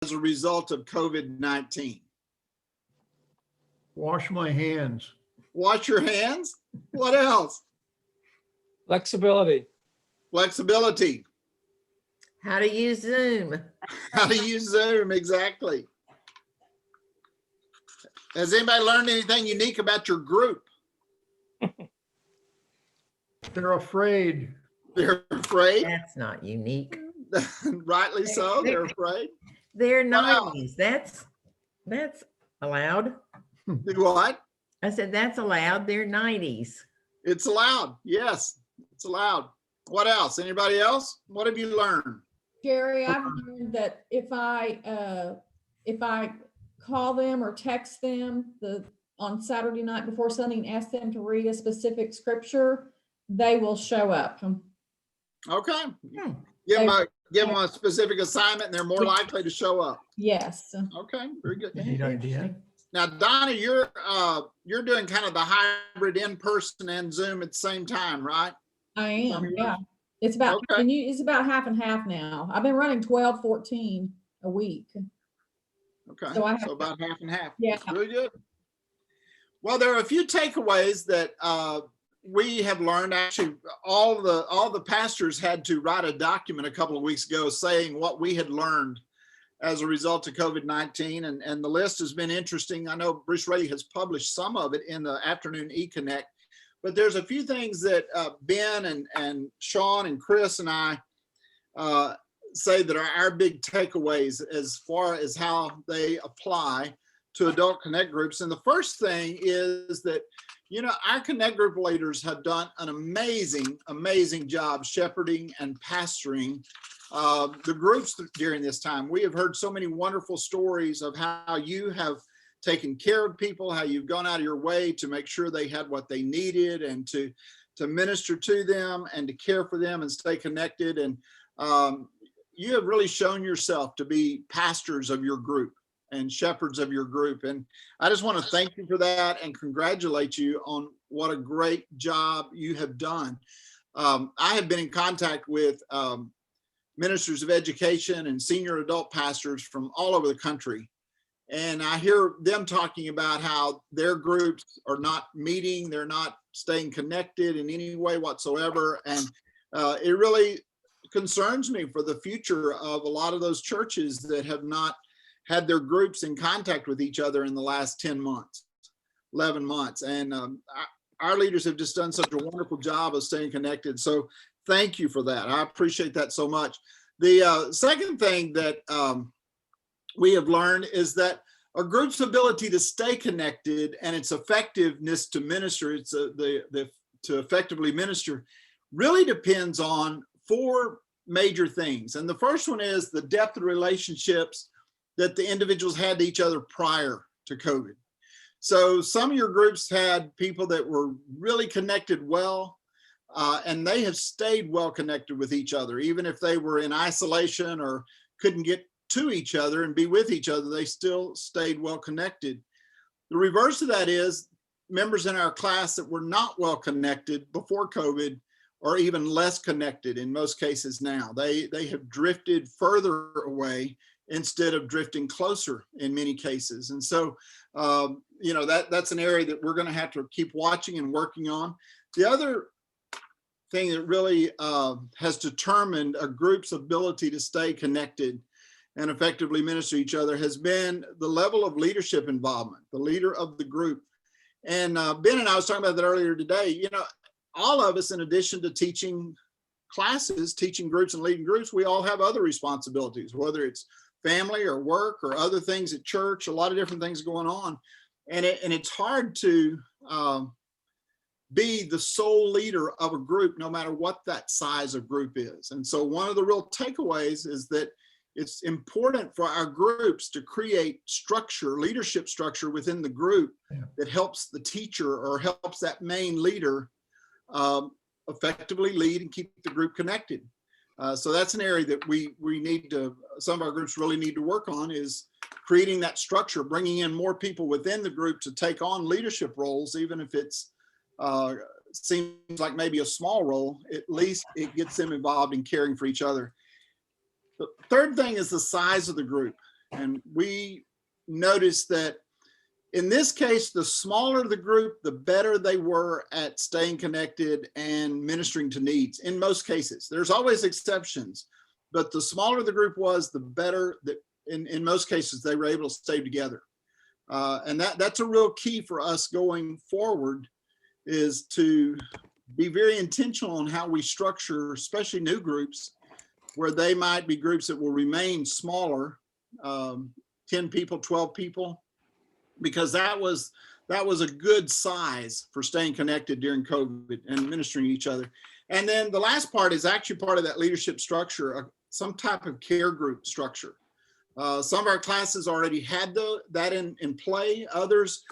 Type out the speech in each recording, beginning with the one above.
as a result of COVID-19? Wash my hands. Wash your hands. What else? Flexibility. Flexibility. How to use Zoom. How to use Zoom, exactly. Has anybody learned anything unique about your group? They're afraid. They're afraid. That's not unique. Rightly so, they're afraid. They're What else? 90s. That's allowed. Do what? I said, that's allowed. They're 90s. It's allowed. Yes, it's allowed. What else? Anybody else? What have you learned? Jerry, I've learned that if I call them or text them on Saturday night before Sunday and ask them to read a specific scripture, they will show up. Okay. Hmm. Give them a specific assignment and they're more likely to show up. Yes. Okay, very good. Neat idea. Now, Donna, you're doing kind of the hybrid in-person and Zoom at the same time, right? I am. Yeah. It's about, Okay. it's about half and half now. I've been running 12, 14 a week. Okay, So I have- so about half and half. Yeah. Very good. Well, there are a few takeaways that we have learned. Actually, all the pastors had to write a document a couple of weeks ago saying what we had learned as a result of COVID-19, and the list has been interesting. I know Bruce Ray has published some of it in the afternoon eConnect, but there's a few things that Ben and Sean and Chris and I say that are our big takeaways as far as how they apply to adult connect groups. And the first thing is that, you know, our connect group leaders have done an amazing job shepherding and pastoring the groups during this time. We have heard so many wonderful stories of how you have taken care of people, how you've gone out of your way to make sure they had what they needed and to minister to them and to care for them and stay connected. And you have really shown yourself to be pastors of your group and shepherds of your group. And I just want to thank you for that and congratulate you on what a great job you have done. I have been in contact with ministers of education and senior adult pastors from all over the country. And I hear them talking about how their groups are not meeting, they're not staying connected in any way whatsoever. And it really concerns me for the future of a lot of those churches that have not had their groups in contact with each other in the last 10 months, 11 months. And our leaders have just done such a wonderful job of staying connected. So thank you for that. I appreciate that so much. The second thing that we have learned is that a group's ability to stay connected and its effectiveness to minister, to effectively minister, really depends on four major things. And the first one is the depth of relationships that the individuals had to each other prior to COVID. So some of your groups had people that were really connected well, and they have stayed well connected with each other. Even if they were in isolation or couldn't get to each other and be with each other, they still stayed well connected. The reverse of that is members in our class that were not well connected before COVID or even less connected in most cases now. They have drifted further away instead of drifting closer in many cases. And so, you know, that's an area that we're going to have to keep watching and working on. The other thing that really has determined a group's ability to stay connected and effectively minister to each other has been the level of leadership involvement, the leader of the group. And Ben and I was talking about that earlier today. You know, all of us, in addition to teaching classes, teaching groups and leading groups, we all have other responsibilities, whether it's family or work or other things at church, a lot of different things going on. And it's hard to be the sole leader of a group, no matter what that size of group is. And so one of the real takeaways is that it's important for our groups to create structure, leadership structure within the group that helps the teacher or helps that main leader effectively lead and keep the group connected. So that's an area that we need to, some of our groups really need to work on, is creating that structure, bringing in more people within the group to take on leadership roles, even if it's seems like maybe a small role. At least it gets them involved in caring for each other. The third thing is the size of the group. And we noticed that in this case, the smaller the group, the better they were at staying connected and ministering to needs in most cases. There's always exceptions, but the smaller the group was, the better that in most cases they were able to stay together. And that's a real key for us going forward, is to be very intentional on how we structure, especially new groups, where they might be groups that will remain smaller, 10 people, 12 people, because that was a good size for staying connected during COVID and ministering to each other. And then the last part is actually part of that leadership structure, some type of care group structure. Some of our classes already had that in play. Others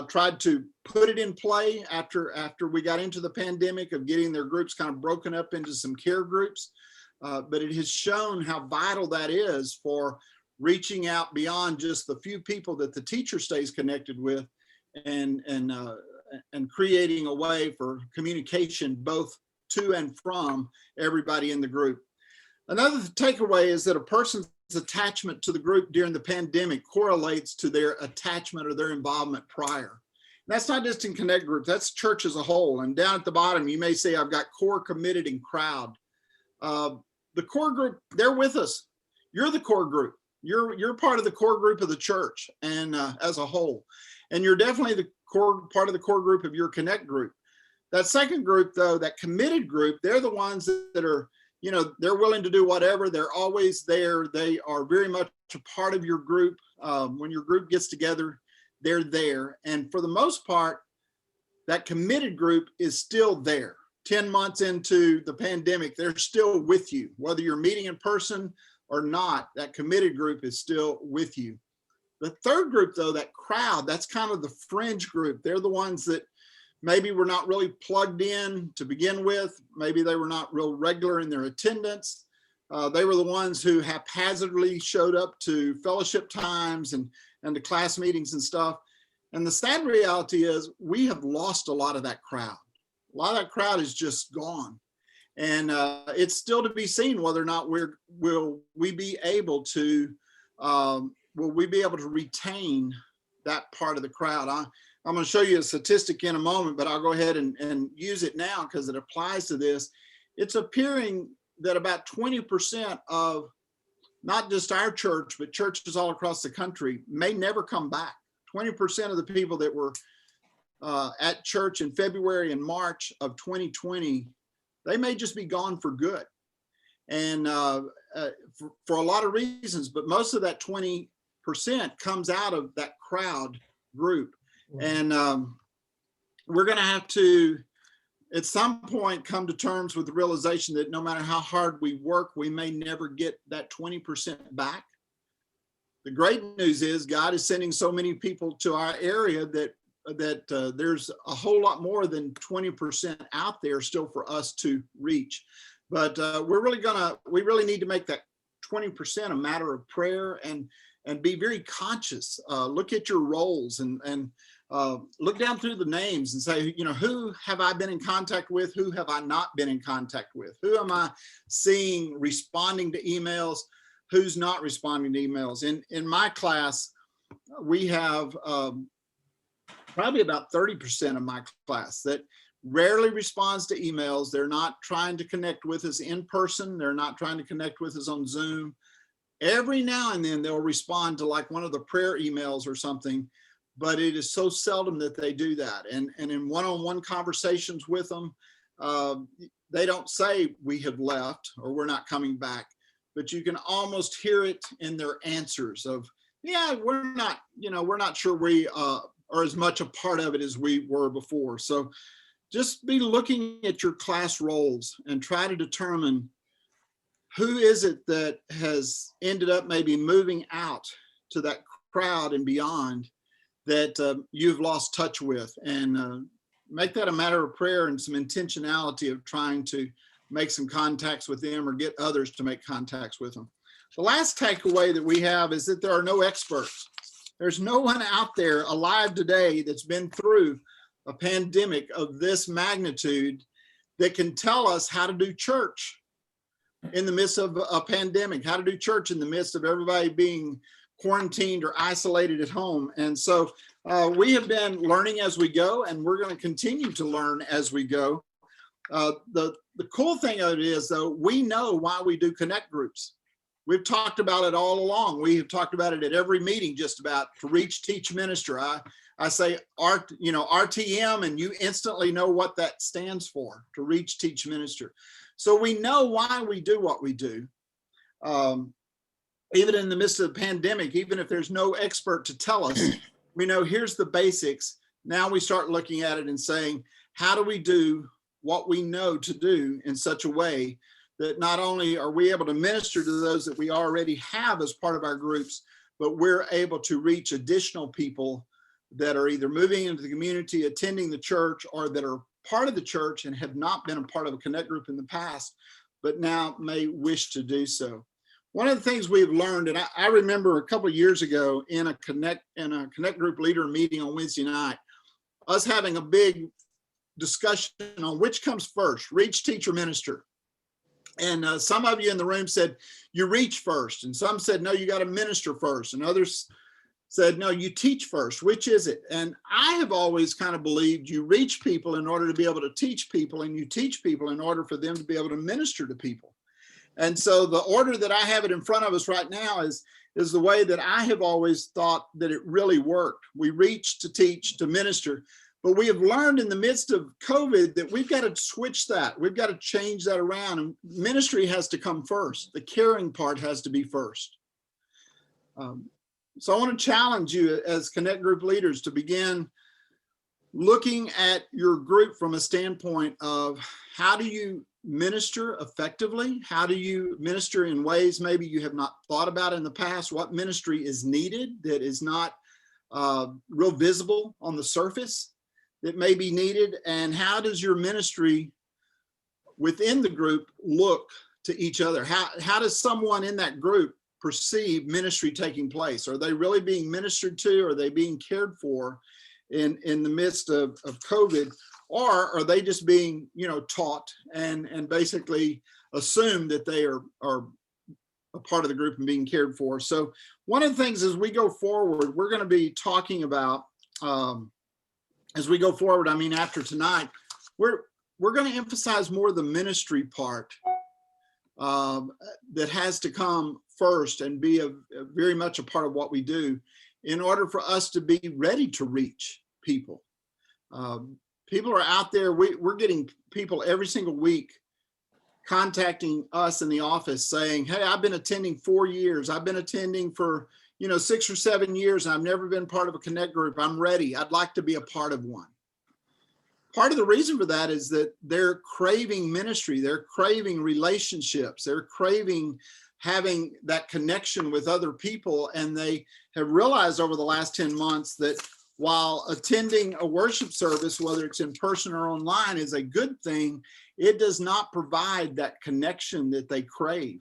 tried to put it in play after we got into the pandemic, of getting their groups kind of broken up into some care groups. But it has shown how vital that is for reaching out beyond just the few people that the teacher stays connected with, and creating a way for communication both to and from everybody in the group. Another takeaway is that a person's attachment to the group during the pandemic correlates to their attachment or their involvement prior. And that's not just in Connect groups, that's church as a whole. And down at the bottom, you may say, I've got core, committed, and crowd. The core group, they're with us. You're the core group. You're part of the core group of the church and as a whole. And you're definitely the core part of the core group of your Connect group. That second group, though, that committed group, they're the ones that are, they're willing to do whatever. They're always there. They are very much a part of your group. When your group gets together, they're there. And for the most part, that committed group is still there. 10 months into the pandemic, they're still with you. Whether you're meeting in person or not, that committed group is still with you. The third group, though, that crowd, that's kind of the fringe group. They're the ones that maybe were not really plugged in to begin with. Maybe they were not real regular in their attendance. They were the ones who haphazardly showed up to fellowship times and to class meetings and stuff. And the sad reality is we have lost a lot of that crowd. A lot of that crowd is just gone. And it's still to be seen whether or not will we be able to retain that part of the crowd. I'm going to show you a statistic in a moment, but I'll go ahead and use it now because it applies to this. It's appearing that about 20% of not just our church, but churches all across the country may never come back. 20% of the people that were at church in February and March of 2020, they may just be gone for good. And for a lot of reasons, but most of that 20% comes out of that crowd group. And we're going to have to, at some point, come to terms with the realization that no matter how hard we work, we may never get that 20% back. The great news is God is sending so many people to our area that there's a whole lot more than 20% out there still for us to reach. But we really need to make that 20% a matter of prayer and be very conscious. Look at your roles and look down through the names and say, who have I been in contact with? Who have I not been in contact with? Who am I seeing responding to emails? Who's not responding to emails? In my class, we have probably about 30% of my class that rarely responds to emails. They're not trying to connect with us in person. They're not trying to connect with us on Zoom. Every now and then they'll respond to like one of the prayer emails or something, but it is so seldom that they do that. And in one-on-one conversations with them, they don't say we have left or we're not coming back, but you can almost hear it in their answers of, yeah, we're not sure we are as much a part of it as we were before. So just be looking at your class roles and try to determine who is it that has ended up maybe moving out to that crowd and beyond that you've lost touch with, and make that a matter of prayer and some intentionality of trying to make some contacts with them or get others to make contacts with them. The last takeaway that we have is that there are no experts. There's no one out there alive today that's been through a pandemic of this magnitude that can tell us how to do church in the midst of a pandemic, how to do church in the midst of everybody being quarantined or isolated at home. And so we have been learning as we go, and we're going to continue to learn as we go. The cool thing of it is, though, we know why we do connect groups. We've talked about it all along. We have talked about it at every meeting, just about, to reach, teach, minister. I say RTM, and you instantly know what that stands for: to reach, teach, minister. So we know why we do what we do. Even in the midst of the pandemic, even if there's no expert to tell us, we know here's the basics. Now we start looking at it and saying, how do we do what we know to do in such a way that not only are we able to minister to those that we already have as part of our groups, but we're able to reach additional people that are either moving into the community, attending the church, or that are part of the church and have not been a part of a connect group in the past, but now may wish to do so. One of the things we've learned, and I remember a couple of years ago in a connect group leader meeting on Wednesday night, us having a big discussion on which comes first: reach, teach, or minister. And some of you in the room said you reach first, and some said no, you got to minister first, and others said no, you teach first. Which is it? And I have always kind of believed you reach people in order to be able to teach people, and you teach people in order for them to be able to minister to people. And so the order that I have it in front of us right now is the way that I have always thought that it really worked. We reach, to teach, to minister. But we have learned in the midst of COVID that we've got to switch that. We've got to change that around. And ministry has to come first. The caring part has to be first. So I want to challenge you as connect group leaders to begin looking at your group from a standpoint of, how do you minister effectively? How do you minister in ways maybe you have not thought about in the past? What ministry is needed that is not real visible on the surface that may be needed? And how does your ministry within the group look to each other? How does someone in that group perceive ministry taking place? Are they really being ministered to? Are they being cared for in the midst of COVID? Or are they just being, taught and basically assume that they are a part of the group and being cared for? So one of the things as we go forward, we're going to be talking about, as we go forward, after tonight, we're going to emphasize more the ministry part that has to come first and be very much a part of what we do in order for us to be ready to reach people. People are out there. We're getting people every single week contacting us in the office saying, hey, I've been attending 4 years. I've been attending for 6 or 7 years, and I've never been part of a connect group. I'm ready. I'd like to be a part of one. Part of the reason for that is that they're craving ministry. They're craving relationships. They're craving having that connection with other people. And they have realized over the last 10 months that while attending a worship service, whether it's in person or online, is a good thing, it does not provide that connection that they crave.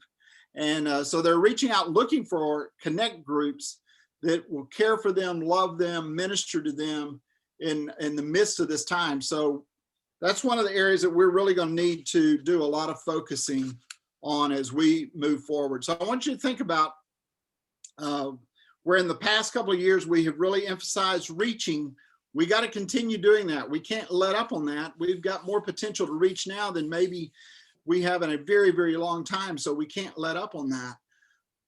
And so they're reaching out looking for connect groups that will care for them, love them, minister to them in the midst of this time. So that's one of the areas that we're really going to need to do a lot of focusing on as we move forward. So I want you to think about where in the past couple of years we have really emphasized reaching. We got to continue doing that. We can't let up on that. We've got more potential to reach now than maybe we have in a very, very long time. So we can't let up on that.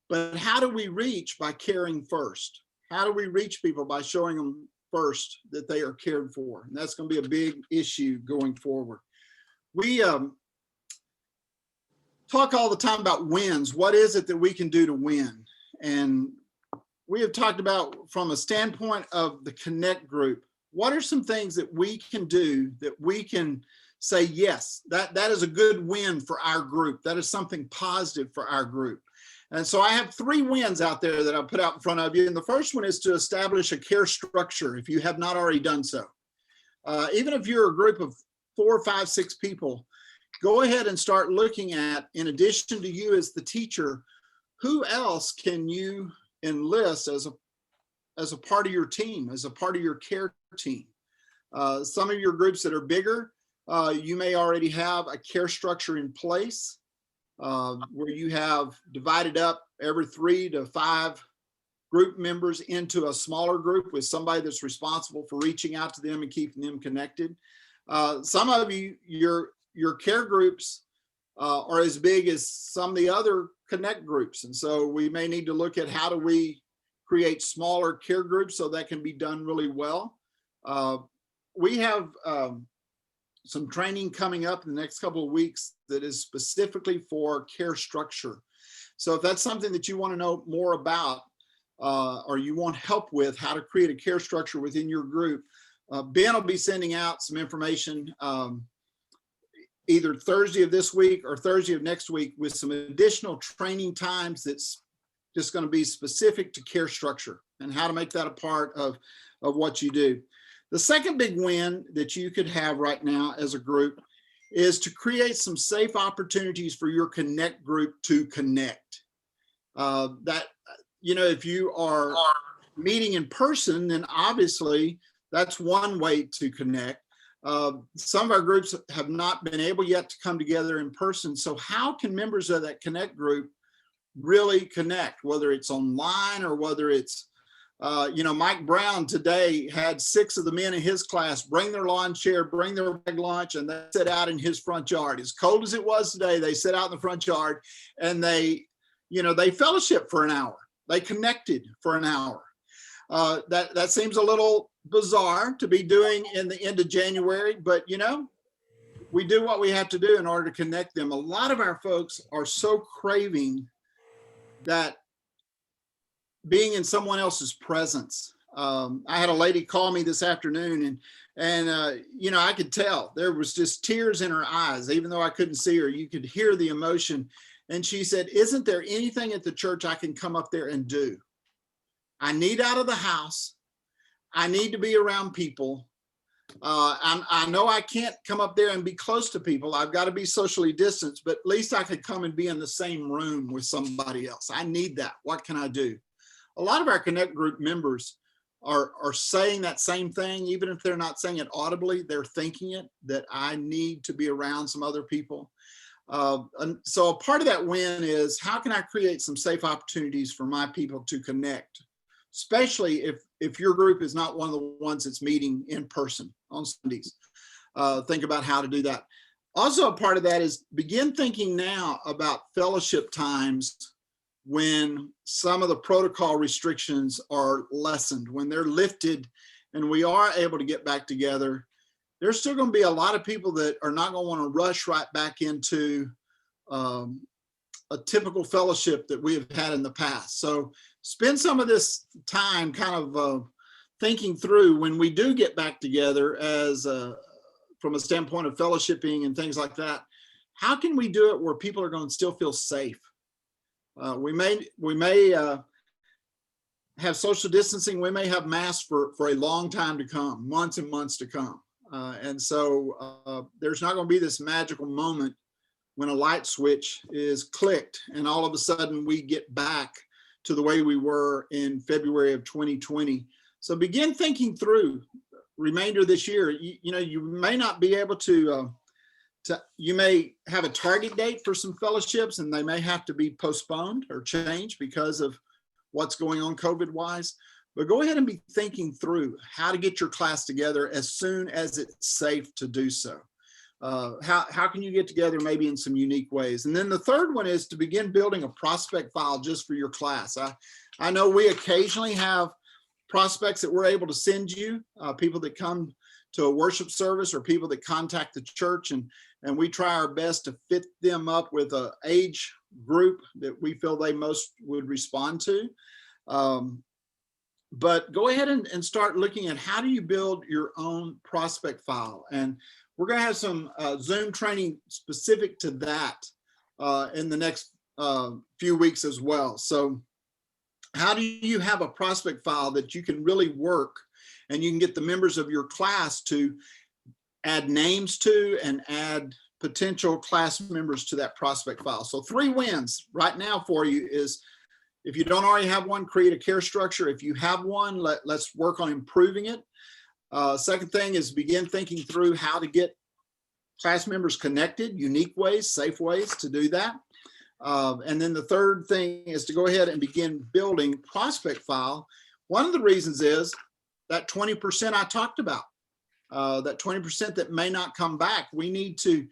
But how do we reach? By caring first. How do we reach people? By showing them first that they are cared for. And that's going to be a big issue going forward. We talk all the time about wins. What is it that we can do to win? And we have talked about from a standpoint of the connect group, what are some things that we can do that we can say, yes, that is a good win for our group. That is something positive for our group. And so I have 3 wins out there that I'll put out in front of you. And the first one is to establish a care structure if you have not already done so. Even if you're a group of 4, 5, 6 people, go ahead and start looking at, in addition to you as the teacher, who else can you enlist as a part of your team, as a part of your care team. Some of your groups that are bigger, you may already have a care structure in place where you have divided up every 3 to 5 group members into a smaller group with somebody that's responsible for reaching out to them and keeping them connected. Some of you, your care groups are as big as some of the other connect groups. And so we may need to look at how do we create smaller care groups so that can be done really well. We have some training coming up in the next couple of weeks that is specifically for care structure. So if that's something that you want to know more about, or you want help with how to create a care structure within your group, Ben will be sending out some information either Thursday of this week or Thursday of next week with some additional training times that's just going to be specific to care structure and how to make that a part of what you do. The second big win that you could have right now as a group is to create some safe opportunities for your connect group to connect. If you are meeting in person, then obviously that's one way to connect. Some of our groups have not been able yet to come together in person. So how can members of that connect group really connect, whether it's online or whether it's, Mike Brown today had 6 of the men in his class bring their lawn chair, bring their bag lunch, and they sit out in his front yard. As cold as it was today, they sit out in the front yard and they fellowship for an hour. They connected for an hour. That seems a little bizarre to be doing in the end of January, but we do what we have to do in order to connect them. A lot of our folks are so craving that being in someone else's presence. I had a lady call me this afternoon and I could tell there was just tears in her eyes, even though I couldn't see her. You could hear the emotion. And she said, "Isn't there anything at the church I can come up there and do? I need out of the house. I need to be around people. I know I can't come up there and be close to people. I've got to be socially distanced, but at least I could come and be in the same room with somebody else. I need that. What can I do?" A lot of our Connect group members are saying that same thing, even if they're not saying it audibly, they're thinking it, that I need to be around some other people. And so a part of that win is, how can I create some safe opportunities for my people to connect, especially if your group is not one of the ones that's meeting in person on Sundays. Think about how to do that. Also, a part of that is begin thinking now about fellowship times when some of the protocol restrictions are lessened, when they're lifted and we are able to get back together. There's still going to be a lot of people that are not going to want to rush right back into a typical fellowship that we have had in the past. So spend some of this time kind of thinking through when we do get back together as from a standpoint of fellowshipping and things like that. How can we do it where people are going to still feel safe? We may have social distancing. We may have masks for a long time to come, months and months to come. And so there's not going to be this magical moment when a light switch is clicked and all of a sudden we get back to the way we were in February of 2020. So begin thinking through remainder of this year. You may not be able to you may have a target date for some fellowships and they may have to be postponed or changed because of what's going on COVID wise. But go ahead and be thinking through how to get your class together as soon as it's safe to do so. How can you get together maybe in some unique ways? And then the third one is to begin building a prospect file just for your class. I know we occasionally have prospects that we're able to send you, people that come to a worship service or people that contact the church, and we try our best to fit them up with an age group that we feel they most would respond to. But go ahead and start looking at how do you build your own prospect file. And we're going to have some Zoom training specific to that in the next few weeks as well. So how do you have a prospect file that you can really work and you can get the members of your class to add names to and add potential class members to that prospect file? So 3 wins right now for you is, if you don't already have one, create a care structure. If you have one, let's work on improving it. Second thing is begin thinking through how to get class members connected, unique ways, safe ways to do that. And then the third thing is to go ahead and begin building prospect file. One of the reasons is that 20% I talked about, that 20% that may not come back. We need to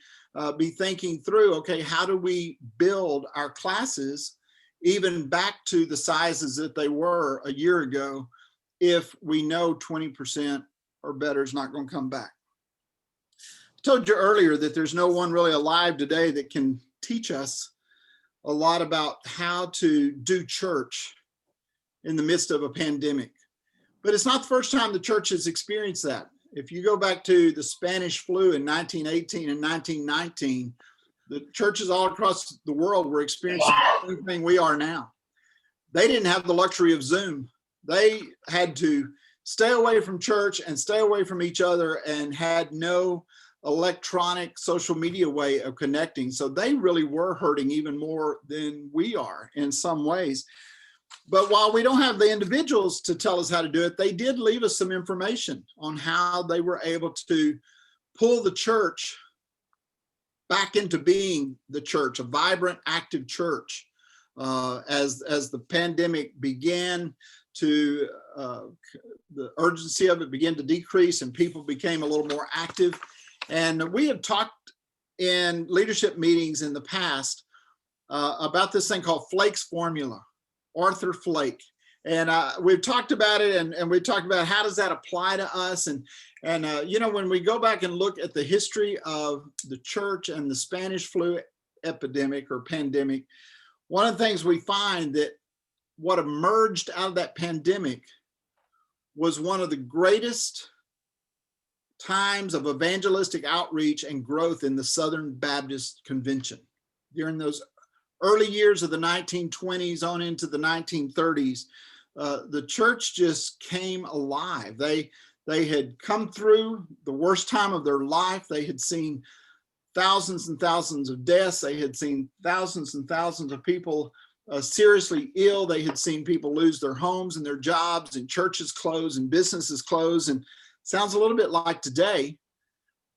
be thinking through, okay, how do we build our classes even back to the sizes that they were a year ago if we know 20% or better is not going to come back. I told you earlier that there's no one really alive today that can teach us a lot about how to do church in the midst of a pandemic. But it's not the first time the church has experienced that. If you go back to the Spanish flu in 1918 and 1919, the churches all across the world were experiencing the same thing we are now. They didn't have the luxury of Zoom. They had to stay away from church and stay away from each other and had no electronic social media way of connecting. So they really were hurting even more than we are in some ways. But while we don't have the individuals to tell us how to do it, they did leave us some information on how they were able to pull the church back into being the church, a vibrant, active church, as the pandemic began to, the urgency of it began to decrease and people became a little more active. And we have talked in leadership meetings in the past about this thing called Flake's formula, Arthur Flake. And we've talked about it and we talked about how does that apply to us. And you know, when we go back and look at the history of the church and the Spanish flu epidemic or pandemic, one of the things we find that what emerged out of that pandemic was one of the greatest times of evangelistic outreach and growth in the Southern Baptist Convention. During those early years of the 1920s on into the 1930s, the church just came alive. They had come through the worst time of their life. They had seen thousands and thousands of deaths. They had seen thousands and thousands of people seriously ill. They had seen people lose their homes and their jobs and churches close and businesses close. And sounds a little bit like today,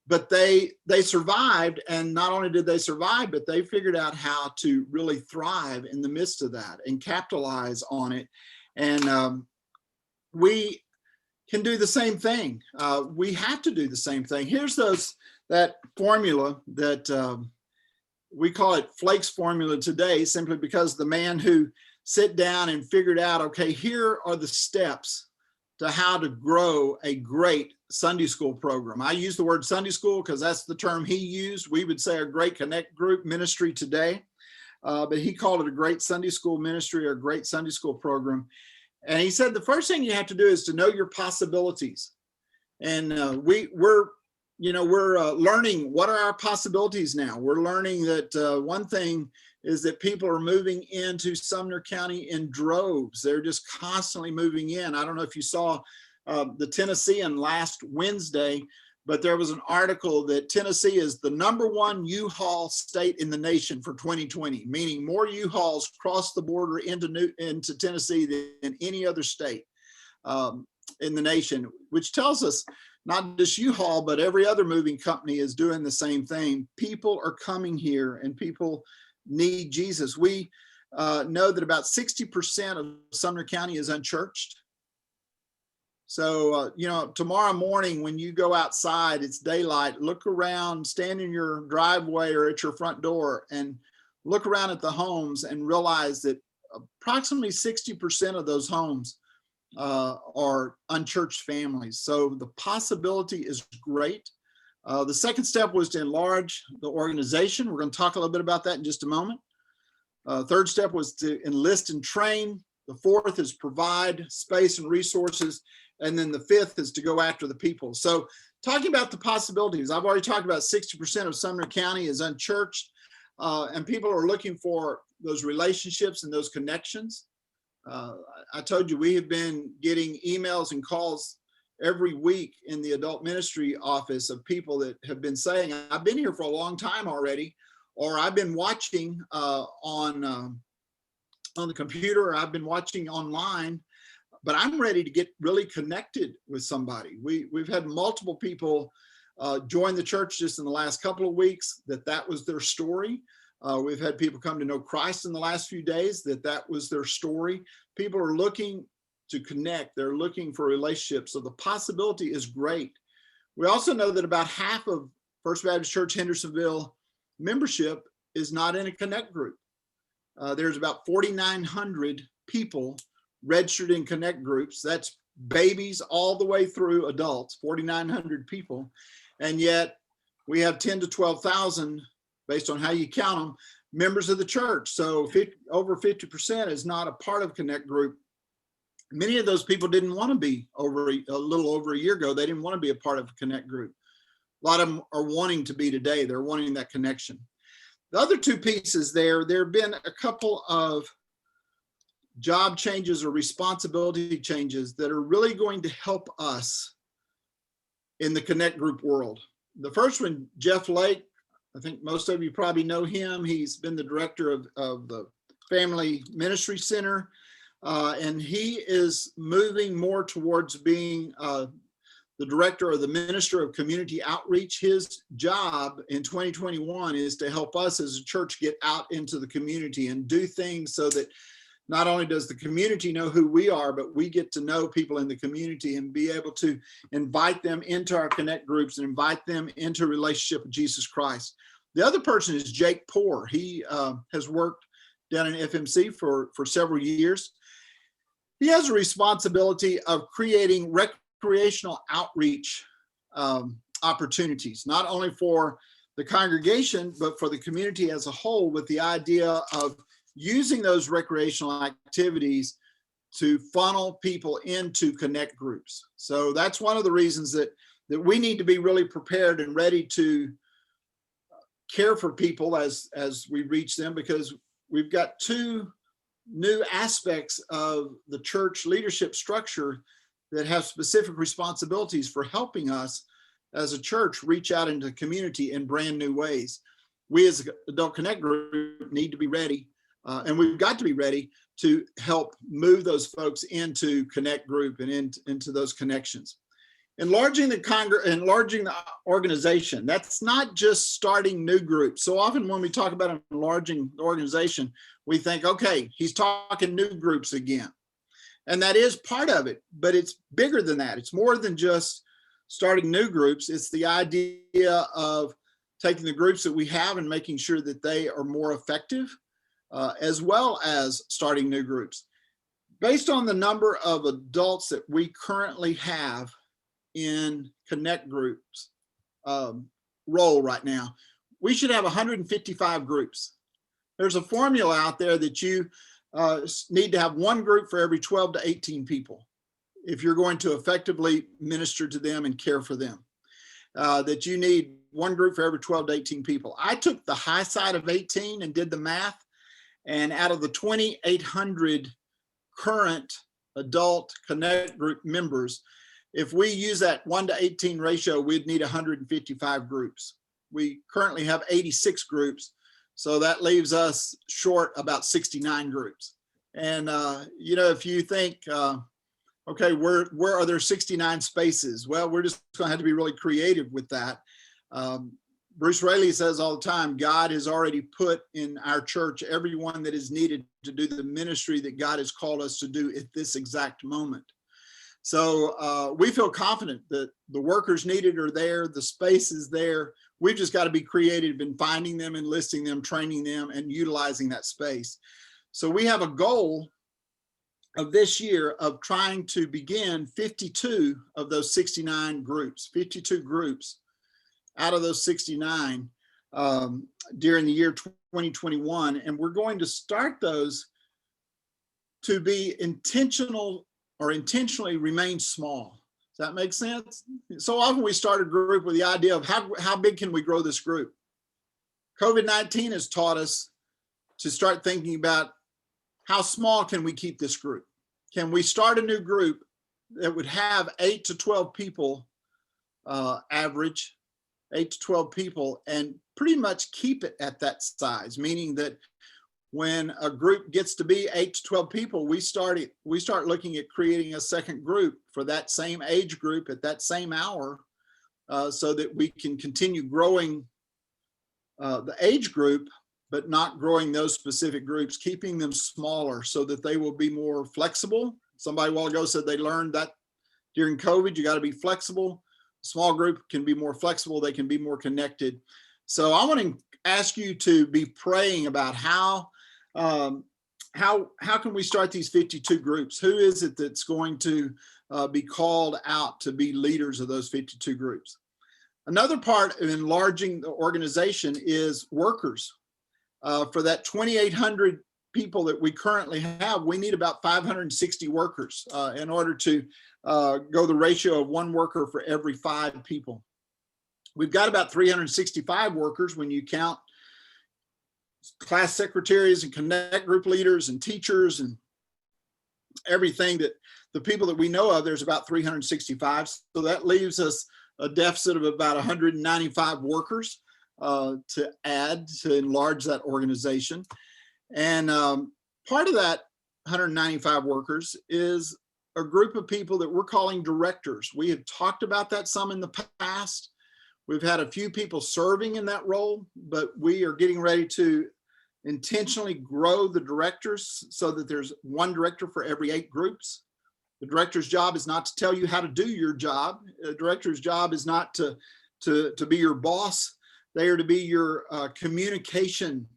but they survived. And not only did they survive, but they figured out how to really thrive in the midst of that and capitalize on it. And we can do the same thing. We have to do the same thing. Here's that formula that we call it Flake's formula today, simply because the man who sat down and figured out, okay, here are the steps to how to grow a great Sunday school program. I use the word Sunday school because that's the term he used. We would say a great connect group ministry today, but he called it a great Sunday school ministry or a great Sunday school program. And he said, the first thing you have to do is to know your possibilities. And we're learning what are our possibilities now. We're learning that one thing is that people are moving into Sumner County in droves. They're just constantly moving in. I don't know if you saw the Tennessean last Wednesday, but there was an article that Tennessee is the #1 U-Haul state in the nation for 2020, meaning more U-Hauls crossed the border into Tennessee than any other state in the nation, which tells us not just U-Haul, but every other moving company is doing the same thing. People are coming here and people need Jesus. We know that about 60% of Sumner County is unchurched. So, tomorrow morning when you go outside, it's daylight, look around, stand in your driveway or at your front door and look around at the homes and realize that approximately 60% of those homes are unchurched families. So the possibility is great. The second step was to enlarge the organization. We're going to talk a little bit about that in just a moment. Third step was to enlist and train. The fourth is provide space and resources. And then the fifth is to go after the people. So talking about the possibilities, I've already talked about 60% of Sumner County is unchurched, and people are looking for those relationships and those connections. I told you we have been getting emails and calls every week in the adult ministry office of people that have been saying, I've been here for a long time already, or I've been watching on the computer, or I've been watching online, but I'm ready to get really connected with somebody. We've had multiple people join the church just in the last couple of weeks that was their story. We've had people come to know Christ in the last few days, that was their story. People are looking to connect. They're looking for relationships. So the possibility is great. We also know that about half of First Baptist Church Hendersonville membership is not in a connect group. There's about 4,900 people registered in connect groups. That's babies all the way through adults, 4,900 people. And yet we have 10 to 12,000, based on how you count them, members of the church. So over 50% is not a part of connect group. Many of those people didn't want to be a little over a year ago. They didn't want to be a part of a connect group. A lot of them are wanting to be today. They're wanting that connection. The other two pieces there have been a couple of job changes or responsibility changes that are really going to help us in the connect group world. The first one, Jeff Lake, I think most of you probably know him. He's been the director of the Family Ministry Center, and he is moving more towards being the director or the minister of community outreach. His job in 2021 is to help us as a church get out into the community and do things so that not only does the community know who we are, but we get to know people in the community and be able to invite them into our connect groups and invite them into a relationship with Jesus Christ. The other person is Jake Poor. He has worked down in FMC for several years. He has a responsibility of creating recreational outreach opportunities, not only for the congregation, but for the community as a whole, with the idea of using those recreational activities to funnel people into connect groups. So that's one of the reasons that we need to be really prepared and ready to care for people as we reach them, because we've got two new aspects of the church leadership structure that have specific responsibilities for helping us as a church reach out into the community in brand new ways. We as an Adult Connect Group need to be ready, and we've got to be ready to help move those folks into Connect Group and into those connections. Enlarging the organization, that's not just starting new groups. So often when we talk about enlarging the organization, we think, okay, he's talking new groups again. And that is part of it, but it's bigger than that. It's more than just starting new groups. It's the idea of taking the groups that we have and making sure that they are more effective, as well as starting new groups. Based on the number of adults that we currently have in Connect Groups role right now, we should have 155 groups. There's a formula out there that you need to have one group for every 12 to 18 people if you're going to effectively minister to them and care for them. That you need one group for every 12 to 18 people. I took the high side of 18 and did the math, and out of the 2,800 current adult Connect Group members, if we use that 1 to 18 ratio, we'd need 155 groups. We currently have 86 groups, so that leaves us short about 69 groups. And if you think, okay, where are there 69 spaces? Well, we're just going to have to be really creative with that. Bruce Raley says all the time, God has already put in our church everyone that is needed to do the ministry that God has called us to do at this exact moment. So we feel confident that the workers needed are there, the space is there. We've just got to be creative in finding them, enlisting them, training them, and utilizing that space. So we have a goal of this year of trying to begin 52 of those 69 groups, 52 groups out of those 69 during the year 2021. And we're going to start those to be intentional or intentionally remain small. Does that make sense? So often we start a group with the idea of how big can we grow this group? COVID-19 has taught us to start thinking about how small can we keep this group? Can we start a new group that would have 8 to 12 people average, 8 to 12 people, and pretty much keep it at that size, meaning that when a group gets to be 8 to 12 people, we start looking at creating a second group for that same age group at that same hour, so that we can continue growing the age group but not growing those specific groups, keeping them smaller so that they will be more flexible. Somebody a while ago said they learned that during COVID, you got to be flexible. Small group can be more flexible. They can be more connected. So I want to ask you to be praying about how can we start these 52 groups? Who is it that's going to be called out to be leaders of those 52 groups? Another part of enlarging the organization is workers. For that 2,800 people that we currently have, we need about 560 workers in order to go the ratio of 1 worker for every 5 people. We've got about 365 workers when you count class secretaries and connect group leaders and teachers and everything, that the people that we know of, there's about 365. So that leaves us a deficit of about 195 workers to add to enlarge that organization. And part of that 195 workers is a group of people that we're calling directors. We have talked about that some in the past. We've had a few people serving in that role, but we are getting ready to intentionally grow the directors so that there's 1 director for every 8 groups. The director's job is not to tell you how to do your job. The director's job is not to be your boss. They are to be your communication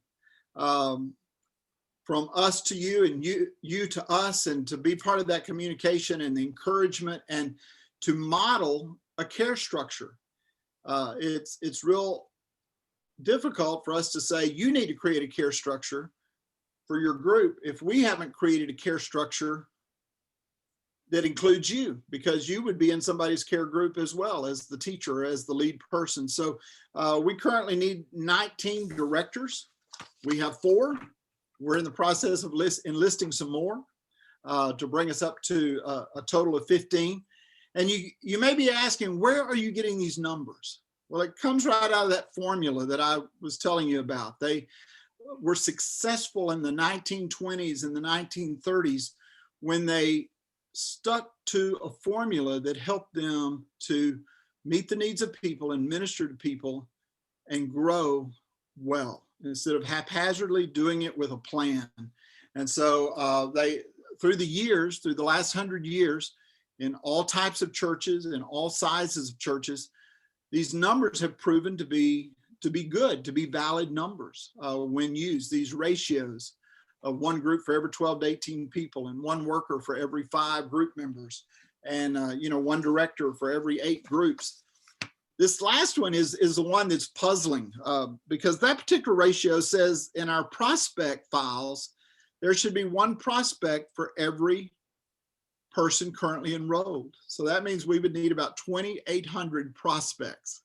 from us to you and you to us, and to be part of that communication and the encouragement and to model a care structure. It's real difficult for us to say, you need to create a care structure for your group if we haven't created a care structure that includes you, because you would be in somebody's care group as well as the teacher, as the lead person. So we currently need 19 directors. We have 4. We're in the process of enlisting some more to bring us up to a total of 15. And you may be asking, where are you getting these numbers? Well, it comes right out of that formula that I was telling you about. They were successful in the 1920s and the 1930s when they stuck to a formula that helped them to meet the needs of people and minister to people and grow well, instead of haphazardly doing it with a plan. And so they, through the last 100 years, in all types of churches and all sizes of churches, these numbers have proven to be good, to be valid numbers when used. These ratios of 1 group for every 12 to 18 people, and 1 worker for every 5 group members, and 1 director for every 8 groups. This last one is the one that's puzzling because that particular ratio says in our prospect files, there should be 1 prospect for every person currently enrolled. So that means we would need about 2,800 prospects.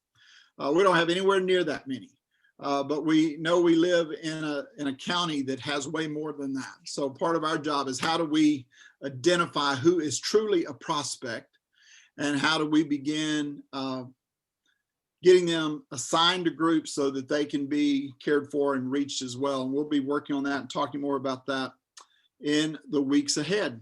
We don't have anywhere near that many, but we know we live in a county that has way more than that. So part of our job is, how do we identify who is truly a prospect, and how do we begin getting them assigned to groups so that they can be cared for and reached as well. And we'll be working on that and talking more about that in the weeks ahead.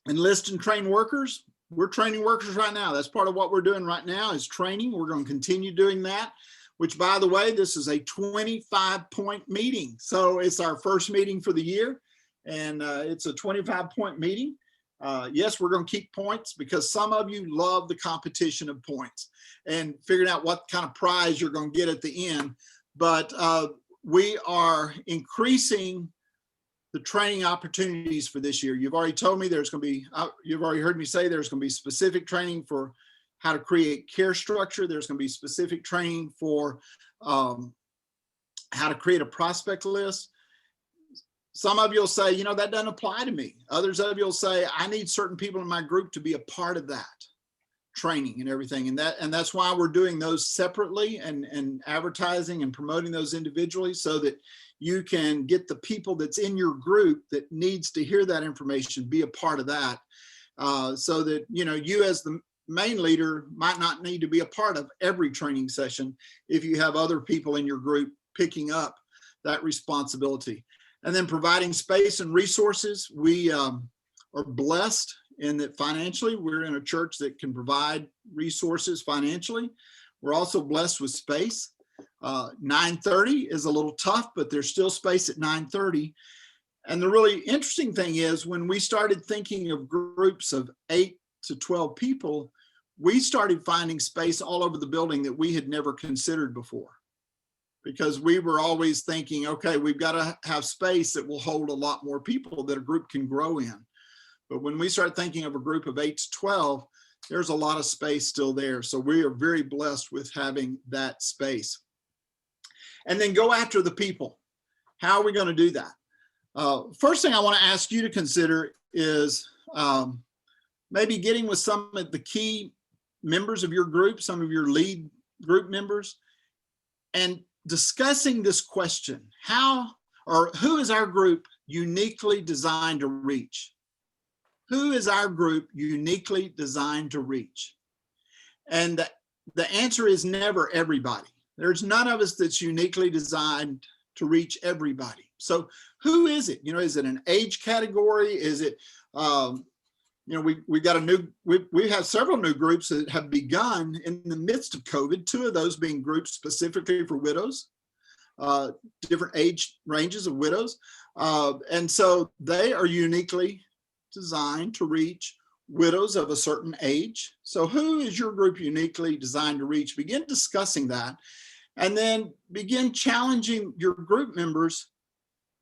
Enlist and train workers. We're training workers right now. That's part of what we're doing right now, is training. We're going to continue doing that, which, by the way, this is a 25-point meeting. So it's our first meeting for the year, and it's a 25-point meeting. Yes, we're going to keep points because some of you love the competition of points and figuring out what kind of prize you're going to get at the end. But we are increasing the training opportunities for this year. You've already told me there's going to be, you've already heard me say there's going to be specific training for how to create care structure. There's going to be specific training for how to create a prospect list. Some of you will say, that doesn't apply to me. Others of you will say, I need certain people in my group to be a part of that training and everything. And that's why we're doing those separately and advertising and promoting those individually, so that you can get the people that's in your group that needs to hear that information, be a part of that, so that, you as the main leader might not need to be a part of every training session if you have other people in your group picking up that responsibility. And then providing space and resources. We are blessed in that financially, we're in a church that can provide resources financially. We're also blessed with space. 9:30 is a little tough, but there's still space at 9:30. And the really interesting thing is when we started thinking of groups of 8 to 12 people, we started finding space all over the building that we had never considered before. Because we were always thinking, okay, we've got to have space that will hold a lot more people that a group can grow in. But when we start thinking of a group of 8 to 12, there's a lot of space still there. So we are very blessed with having that space. And then go after the people. How are we going to do that? First thing I want to ask you to consider is maybe getting with some of the key members of your group, some of your lead group members, and discussing this question: how or who is our group uniquely designed to reach? Who is our group uniquely designed to reach? And the answer is never everybody. There's none of us that's uniquely designed to reach everybody. So who is it? You know, is it an age category? Is it, you know, we got a new, we have several new groups that have begun in the midst of COVID, 2 of those being groups specifically for widows, different age ranges of widows. And so they are uniquely designed to reach widows of a certain age. So who is your group uniquely designed to reach? Begin discussing that, and then begin challenging your group members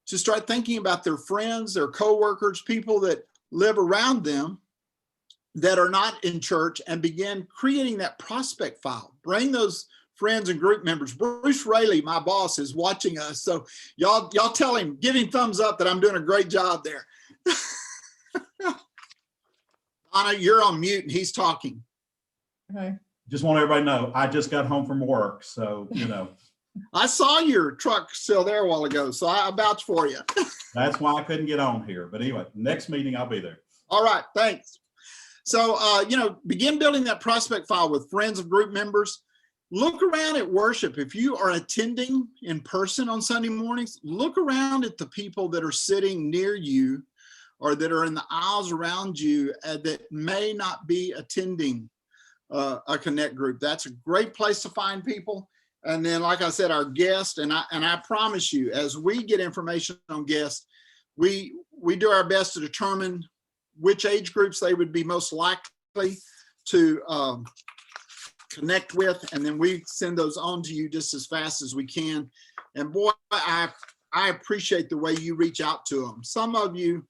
to start thinking about their friends, their coworkers, people that live around them that are not in church, and begin creating that prospect file. Bring those friends and group members. Bruce Raley, my boss, is watching us. So y'all tell him, give him thumbs up that I'm doing a great job there. Donna, you're on mute and he's talking. Okay. Just want everybody to know, I just got home from work, so, you know. I saw your truck still there a while ago, so I vouch for you. That's why I couldn't get on here. But anyway, next meeting, I'll be there. All right, thanks. So, you know, begin building that prospect file with friends of group members. Look around at worship. If you are attending in person on Sunday mornings, look around at the people that are sitting near you or that are in the aisles around you that may not be attending a Connect group. That's a great place to find people. And then, like I said, our guests, and I promise you, as we get information on guests, we do our best to determine which age groups they would be most likely to connect with, and then we send those on to you just as fast as we can. And boy, I appreciate the way you reach out to them. Some of you,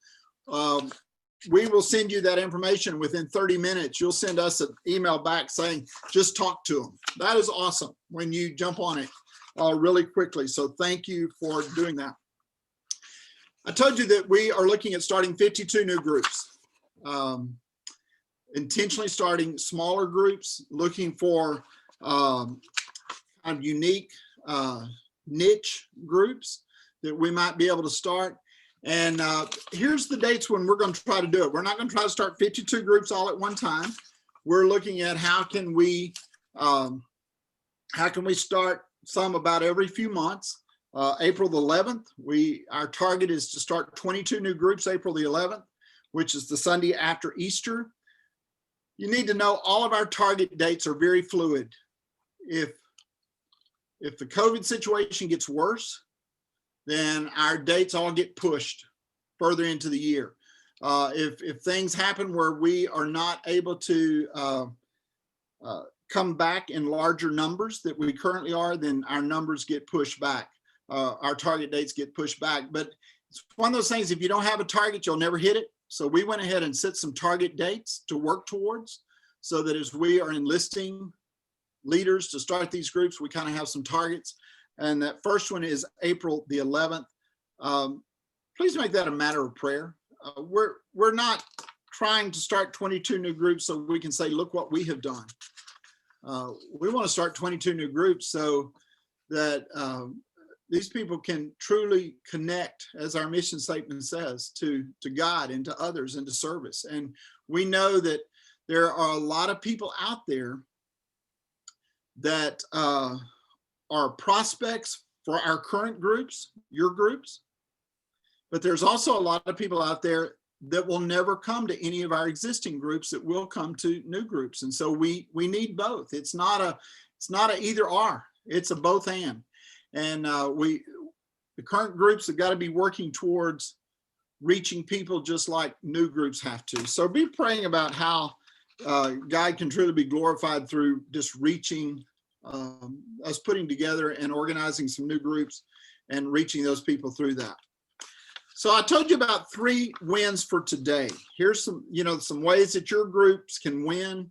we will send you that information within 30 minutes. You'll send us an email back saying, just talk to them. That is awesome when you jump on it really quickly. So thank you for doing that. I told you that we are looking at starting 52 new groups. Intentionally starting smaller groups, looking for kind of unique niche groups that we might be able to start. And here's the dates when we're going to try to do it. We're not going to try to start 52 groups all at one time. We're looking at how can we start some about every few months. April the 11th, our target is to start 22 new groups April the 11th, which is the Sunday after Easter. You need to know all of our target dates are very fluid. If the COVID situation gets worse, then our dates all get pushed further into the year. If things happen where we are not able to come back in larger numbers that we currently are, then our numbers get pushed back. Our target dates get pushed back. But it's one of those things, if you don't have a target, you'll never hit it. So we went ahead and set some target dates to work towards, so that as we are enlisting leaders to start these groups, we kind of have some targets. And that first one is April the 11th. Please make that a matter of prayer. We're not trying to start 22 new groups so we can say, look what we have done. We want to start 22 new groups so that these people can truly connect, as our mission statement says, to God and to others and to service. And we know that there are a lot of people out there that are prospects for our current groups, your groups, but there's also a lot of people out there that will never come to any of our existing groups that will come to new groups. And so we need both. It's not a either or. It's a both and. And the current groups have got to be working towards reaching people just like new groups have to. So be praying about how God can truly be glorified through just reaching us, putting together and organizing some new groups and reaching those people through that. So I told you about 3 wins for today. Here's some, some ways that your groups can win.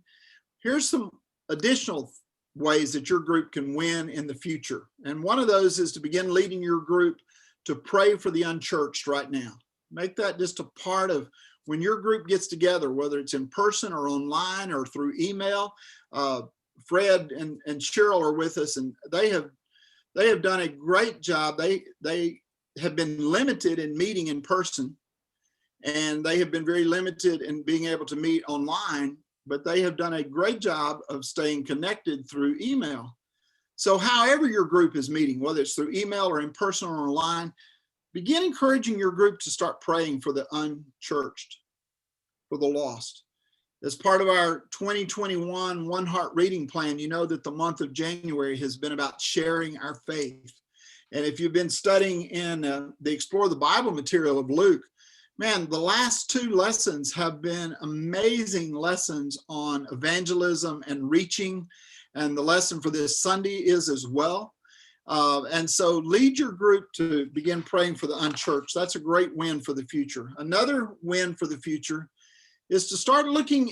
Here's some additional ways that your group can win in the future. And one of those is to begin leading your group to pray for the unchurched right now. Make that just a part of when your group gets together, whether it's in person or online or through email. Fred and Cheryl are with us, and they have done a great job. They have been limited in meeting in person, and they have been very limited in being able to meet online, but they have done a great job of staying connected through email. So however your group is meeting, whether it's through email or in person or online, begin encouraging your group to start praying for the unchurched, for the lost. As part of our 2021 One Heart reading plan, you know that the month of January has been about sharing our faith. And if you've been studying in the Explore the Bible material of Luke, man, the last 2 lessons have been amazing lessons on evangelism and reaching. And the lesson for this Sunday is as well. And so lead your group to begin praying for the unchurched. That's a great win for the future. Another win for the future is to start looking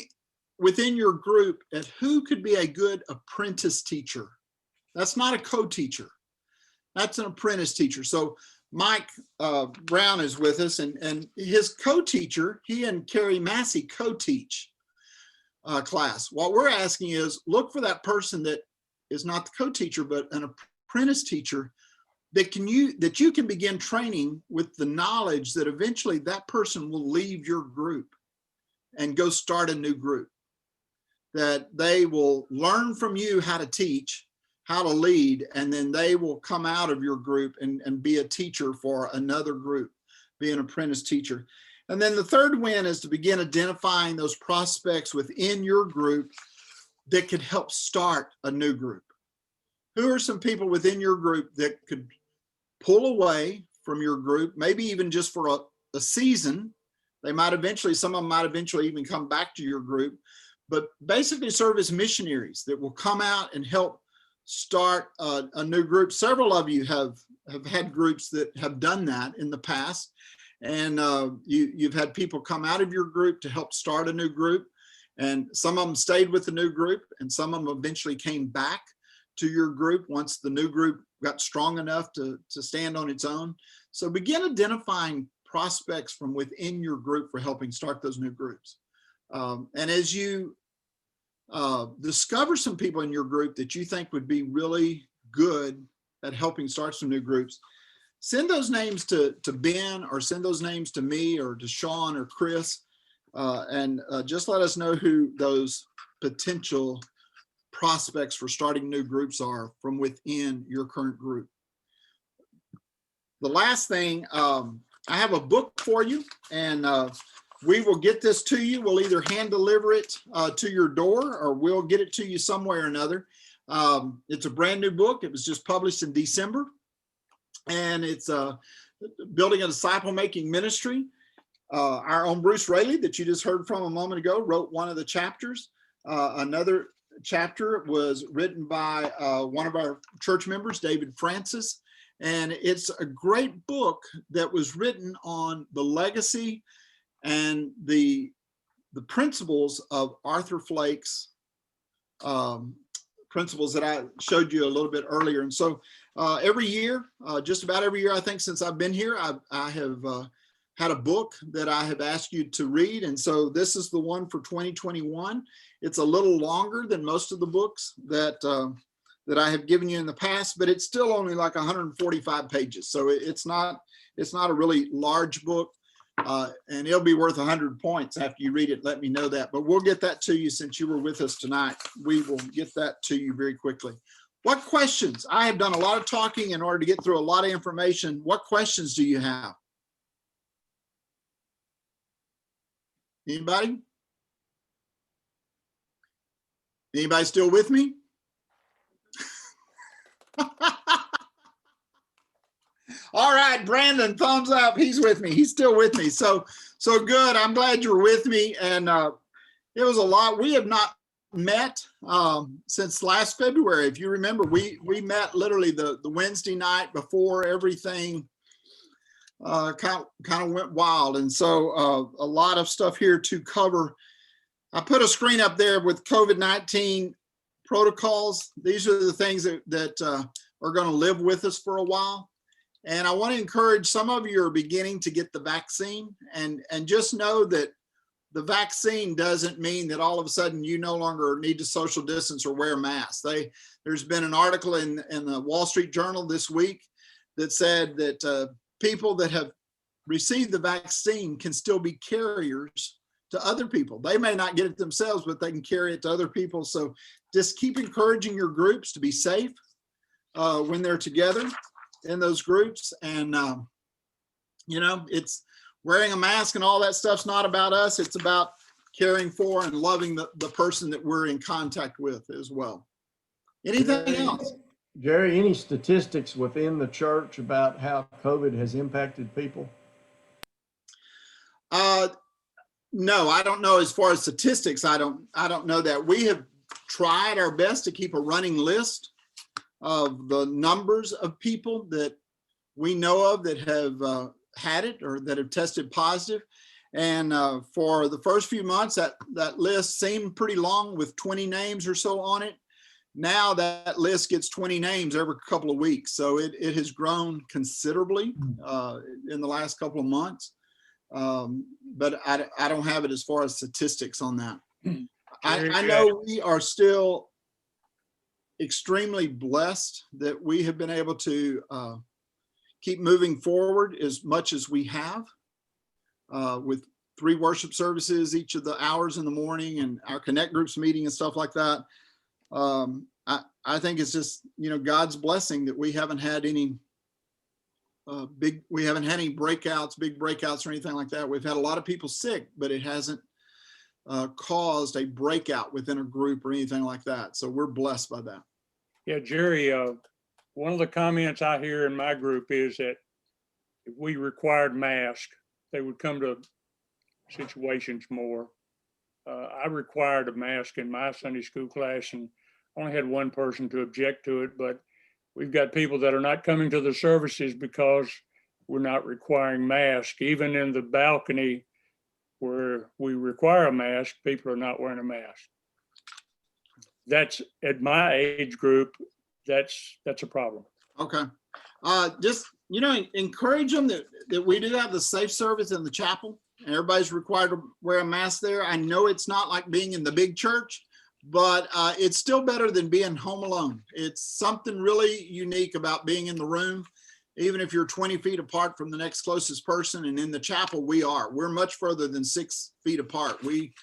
within your group at who could be a good apprentice teacher. That's not a co-teacher. That's an apprentice teacher. So Mike Brown is with us, and his co-teacher, he and Carrie Massey co-teach class. What we're asking is look for that person that is not the co-teacher, but an apprentice teacher that you can begin training with the knowledge that eventually that person will leave your group and go start a new group, that they will learn from you how to teach, how to lead, and then they will come out of your group and be a teacher for another group, be an apprentice teacher. And then the third win is to begin identifying those prospects within your group that could help start a new group. Who are some people within your group that could pull away from your group, maybe even just for a season? Some of them might eventually even come back to your group, but basically serve as missionaries that will come out and help start a new group. Several of you have had groups that have done that in the past, and you've had people come out of your group to help start a new group, and some of them stayed with the new group, and some of them eventually came back to your group once the new group got strong enough to stand on its own. So begin identifying prospects from within your group for helping start those new groups. And as you discover some people in your group that you think would be really good at helping start some new groups, send those names to Ben, or send those names to me or to Sean or Chris, and just let us know who those potential prospects for starting new groups are from within your current group. The last thing, I have a book for you, and we will get this to you. We'll either hand deliver it to your door, or we'll get it to you some way or another. It's a brand new book. It was just published in December, and it's Building a Disciple-Making Ministry. Our own Bruce Raley, that you just heard from a moment ago, wrote one of the chapters. Another chapter was written by one of our church members, David Francis. And it's a great book that was written on the legacy and the principles of Arthur Flake's principles that I showed you a little bit earlier. And so every year, just about every year, I think since I've been here, I have had a book that I have asked you to read. And so this is the one for 2021. It's a little longer than most of the books that I have given you in the past, but it's still only like 145 pages. So it's not a really large book, and it'll be worth 100 points after you read it. Let me know that, but we'll get that to you since you were with us tonight. We will get that to you very quickly. What questions? I have done a lot of talking in order to get through a lot of information. What questions do you have? Anybody? Anybody still with me? All right, Brandon, thumbs up. He's with me. He's still with me. So good. I'm glad you're with me. And it was a lot. We have not met since last February. If you remember, we met literally the Wednesday night before everything kind of went wild. And so a lot of stuff here to cover. I put a screen up there with COVID-19 protocols. These are the things that are going to live with us for a while. And I want to encourage some of you are beginning to get the vaccine, and just know that the vaccine doesn't mean that all of a sudden you no longer need to social distance or wear masks. There's been an article in the Wall Street Journal this week that said that people that have received the vaccine can still be carriers to other people. They may not get it themselves, but they can carry it to other people. So just keep encouraging your groups to be safe when they're together in those groups. And, it's wearing a mask and all that stuff's not about us. It's about caring for and loving the person that we're in contact with as well. Anything else? Jerry, any statistics within the church about how COVID has impacted people? No, I don't know. As far as statistics, I don't know that. We have tried our best to keep a running list of the numbers of people that we know of that have had it or that have tested positive. And for the first few months, that list seemed pretty long with 20 names or so on it. Now that list gets 20 names every couple of weeks. So it has grown considerably in the last couple of months. But I don't have it as far as statistics on that. I know we are still extremely blessed that we have been able to keep moving forward as much as we have with 3 worship services each of the hours in the morning and our connect groups meeting and stuff like that. I think it's just, God's blessing that we haven't had any big breakouts or anything like that. We've had a lot of people sick, but it hasn't caused a breakout within a group or anything like that. So we're blessed by that. Yeah, Jerry, one of the comments I hear in my group is that if we required masks, they would come to situations more. I required a mask in my Sunday school class and only had one person to object to it, but we've got people that are not coming to the services because we're not requiring masks. Even in the balcony where we require a mask, people are not wearing a mask. That's at my age group, that's a problem. Okay. Just, encourage them that we do have the safe service in the chapel. Everybody's required to wear a mask there. I know it's not like being in the big church, but it's still better than being home alone. It's something really unique about being in the room, even if you're 20 feet apart from the next closest person. And in the chapel, we're much further than 6 feet apart. We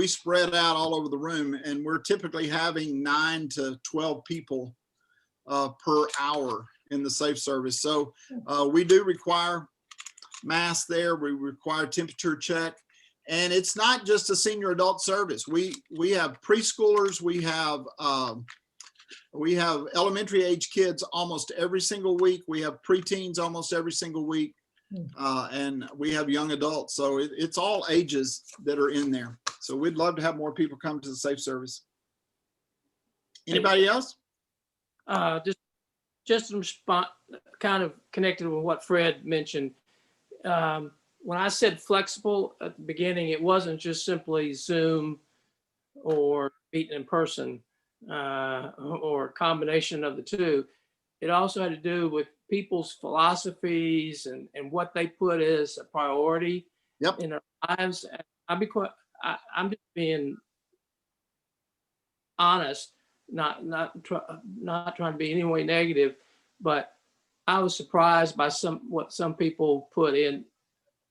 spread out all over the room, and we're typically having 9 to 12 people per hour in the safe service. So we do require masks there. We require temperature check. And it's not just a senior adult service. We have preschoolers. We have elementary age kids almost every single week. We have preteens almost every single week. And we have young adults. So it's all ages that are in there. So we'd love to have more people come to the safe service. Anybody else? Just in response, kind of connected with what Fred mentioned. When I said flexible at the beginning, it wasn't just simply Zoom or meeting in person or a combination of the two. It also had to do with people's philosophies and what they put as a priority in their lives. I'm just being honest, not trying to be any way negative, but I was surprised by what some people put in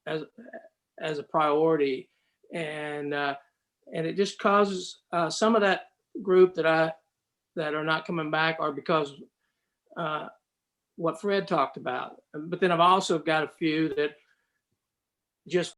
as a priority, and it just causes some of that group that are not coming back are because what Fred talked about. But then I've also got a few that just